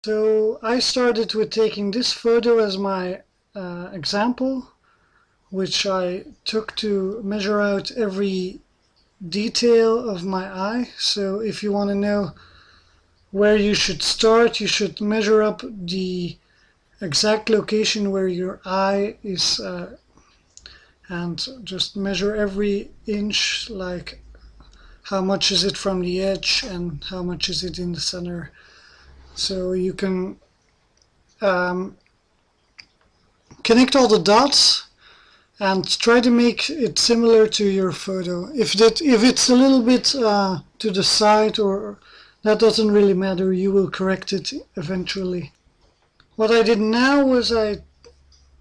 So I started with taking this photo as my example, which I took to measure out every detail of my eye. So if you want to know where you should start, you should measure up the exact location where your eye is and just measure every inch, like how much is it from the edge and how much is it in the center. So you can connect all the dots and try to make it similar to your photo. If it's a little bit to the side, or that doesn't really matter, you will correct it eventually. What I did now was I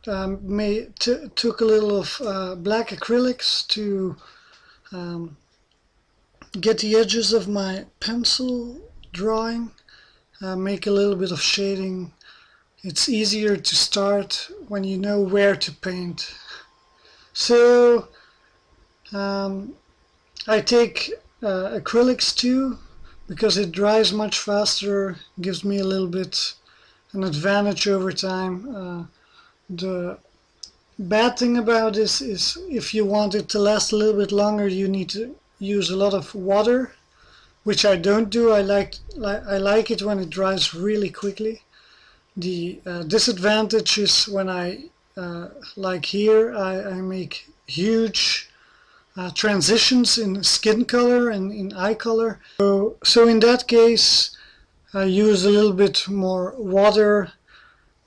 took a little of black acrylics to get the edges of my pencil drawing, make a little bit of shading. It's easier to start when you know where to paint. So I take acrylics too, because it dries much faster, gives me a little bit an advantage over time. The bad thing about this is if you want it to last a little bit longer, you need to use a lot of water, which I don't do. I like it when it dries really quickly. The disadvantage is when like here, I make huge transitions in skin color and in eye color. So in that case, I use a little bit more water.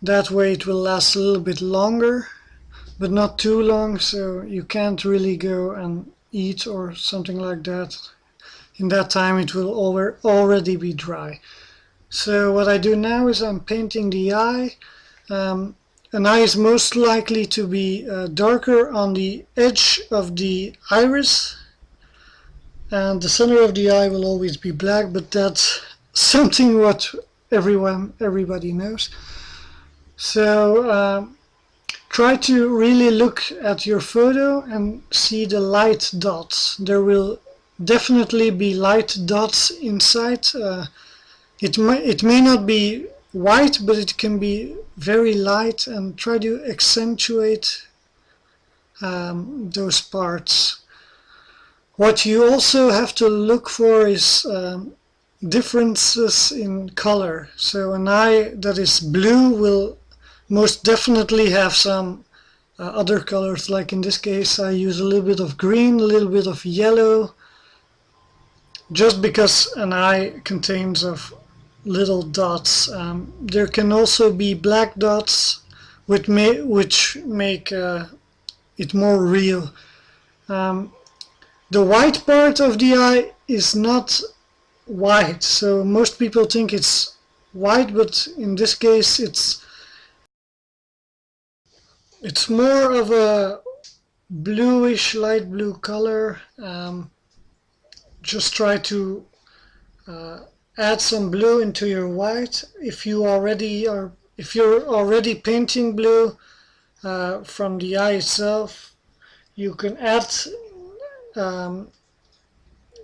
That way it will last a little bit longer, but not too long, so you can't really go and eat or something like that. In that time it will already be dry. So what I do now is I'm painting the eye. An eye is most likely to be darker on the edge of the iris, and the center of the eye will always be black, but that's something what everybody knows. So try to really look at your photo and see the light dots. There will definitely be light dots inside. It may not be white, but it can be very light, and try to accentuate those parts. What you also have to look for is differences in color. So an eye that is blue will most definitely have some other colors, like in this case I use a little bit of green, a little bit of yellow, just because an eye contains of little dots. There can also be black dots which make it more real. The white part of the eye is not white, so most people think it's white, but in this case it's more of a bluish, light blue color. Just try to add some blue into your white. If you're already painting blue from the eye itself, you can add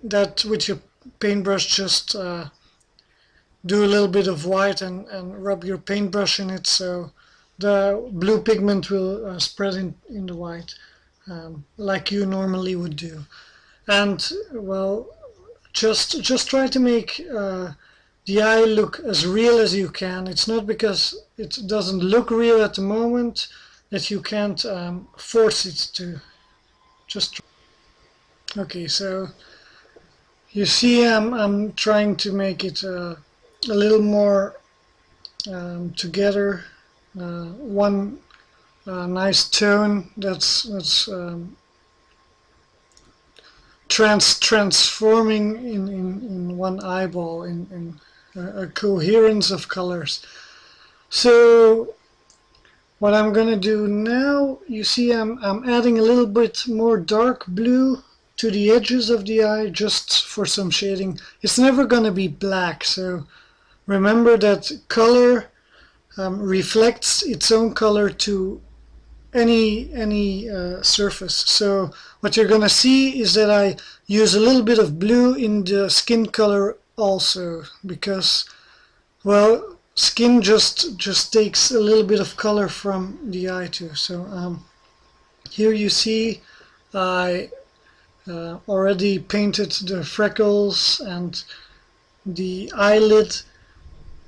that with your paintbrush. Just do a little bit of white and rub your paintbrush in it, so the blue pigment will spread in the white, like you normally would do. And well, just try to make the eye look as real as you can. It's not because it doesn't look real at the moment that you can't force it to. Just okay. So you see, I'm trying to make it a little more together. One nice tone that's transforming in one eyeball, in a coherence of colors. So what I'm gonna do now, you see I'm adding a little bit more dark blue to the edges of the eye, just for some shading. It's never gonna be black, so remember that color reflects its own color to any surface. So what you're gonna see is that I use a little bit of blue in the skin color also, because, well, skin just takes a little bit of color from the eye too. So here you see I already painted the freckles and the eyelid.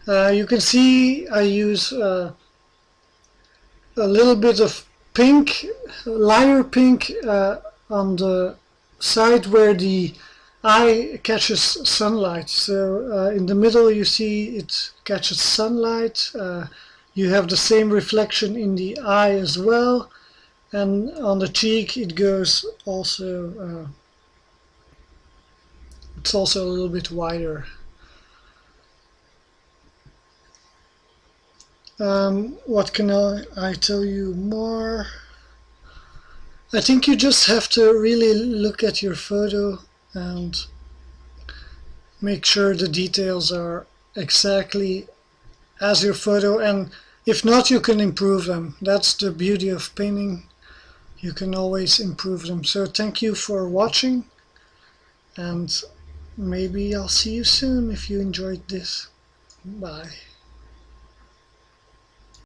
You can see I use a little bit of pink, lighter pink on the side where the eye catches sunlight. So in the middle you see it catches sunlight. You have the same reflection in the eye as well, and on the cheek it goes also. It's also a little bit wider. What can I tell you more? I think you just have to really look at your photo and make sure the details are exactly as your photo, and if not, you can improve them. That's the beauty of painting. You can always improve them. So thank you for watching, and maybe I'll see you soon if you enjoyed this. Bye.